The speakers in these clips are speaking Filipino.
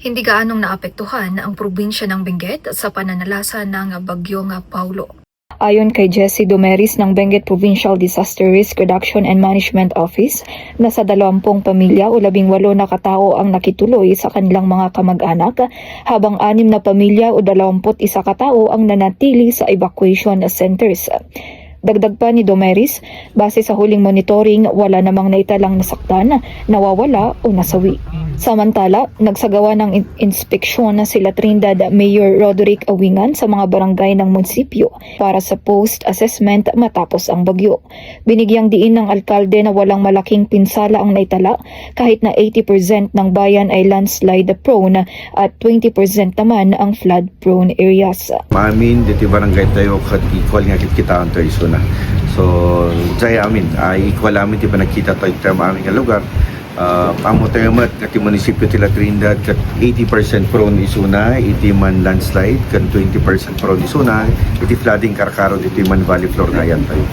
Hindi gaanong naapektuhan ang probinsya ng Benguet sa pananalasa ng bagyong Paulo. Ayon kay Jessie Domeris ng Benguet Provincial Disaster Risk Reduction and Management Office, nasa 20 pamilya o 18 na katao ang nakituloy sa kanilang mga kamag-anak, habang 6 na pamilya o 21 katao ang nanatili sa evacuation centers. Dagdag pa ni Domeris, base sa huling monitoring, wala namang naitalang nasaktan, nawawala o nasawi. Samantala, nagsagawa ng inspeksyon na sila Trinidad Mayor Roderick Awingan sa mga barangay ng munisipyo para sa post-assessment matapos ang bagyo. Binigyang diin ng alkalde na walang malaking pinsala ang naitala kahit na 80% ng bayan ay landslide prone at 20% naman ang flood prone areas. Maamin dito barangay tayo kat equal nga kita ang tayo na. So, saya amin, equal amin di ba nakita tayo sa aming lugar. Amo tayo mat kat munisipyo tila Trinidad kat 80% prone isuna, 80 man landslide, kat 20% prone isuna, 80 flooding Carcaro dito man valley floor na yan tayo.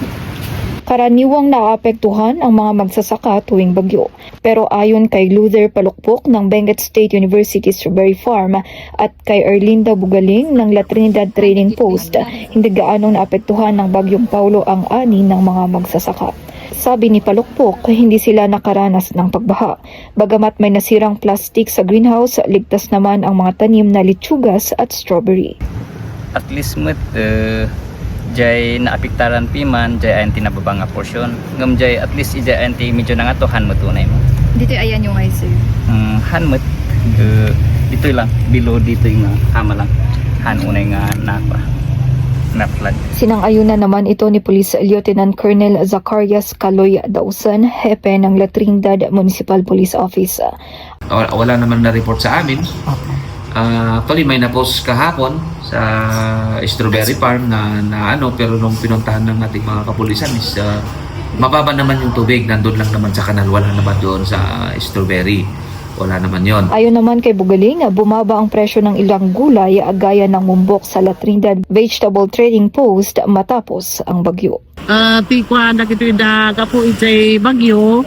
Karaniwang naapektuhan ang mga magsasaka tuwing bagyo. Pero ayon kay Luther Palukpok ng Benguet State University Strawberry Farm at kay Erlinda Bugaling ng La Trinidad Trading Post, hindi gaanong naapektuhan ng bagyong Paulo ang ani ng mga magsasaka. Sabi ni Palukpok, hindi sila nakaranas ng pagbaha. Bagamat may nasirang plastic sa greenhouse, ligtas naman ang mga tanim na litsugas at strawberry. At least jay naapiktaran piman jay anti nababanga portion ngam jay at least ija anti medyo nangatohan mo tunay mo Dito ayan yung ay sir. Hanmet dito lang below dito yung hama lang unay nga na flood. Sinang-ayunan naman ito ni Police Lieutenant Colonel Zacarias Caloy Dausan, hepe ng La Trinidad Municipal Police Office. Wala naman na report sa amin. Actually may na-post kahapon sa Strawberry Farm na pero nung pinuntahan ng ating mga kapulisan is mababa naman yung tubig, nandun lang naman sa kanal, wala naman doon sa Strawberry, wala naman yon. Ayon naman kay Bugaling, bumaba ang presyo ng ilang gulay gaya ng mumbok sa La Trinidad Vegetable Trading Post matapos ang bagyo. Tikwa na kito da kapo itsay bagyo.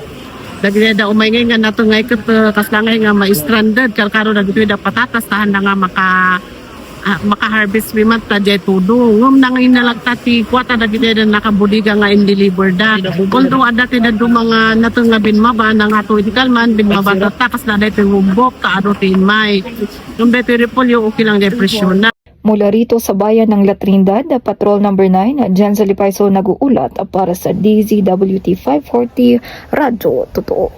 Dagiti da umay nga nato nga ikat kaslangay nga ma-stranded kalkaro dagiti da patatas tahan na nga maka-harvest pimat ta jay tudo. Ngum nang inalagta ti kwata dagiti da nakabudiga nga in-deliver da. Although adati da do mga nato nga binmaba nang ato itikalman binmaba ta kasla da iti rumbok kaado ti may. Ngum beto repolyo okay lang depresyon na. Mula rito sa bayan ng La Trinidad, Patrol No. 9, Jan Salipaiso nag-uulat para sa DZWT 540 Radyo Totoo.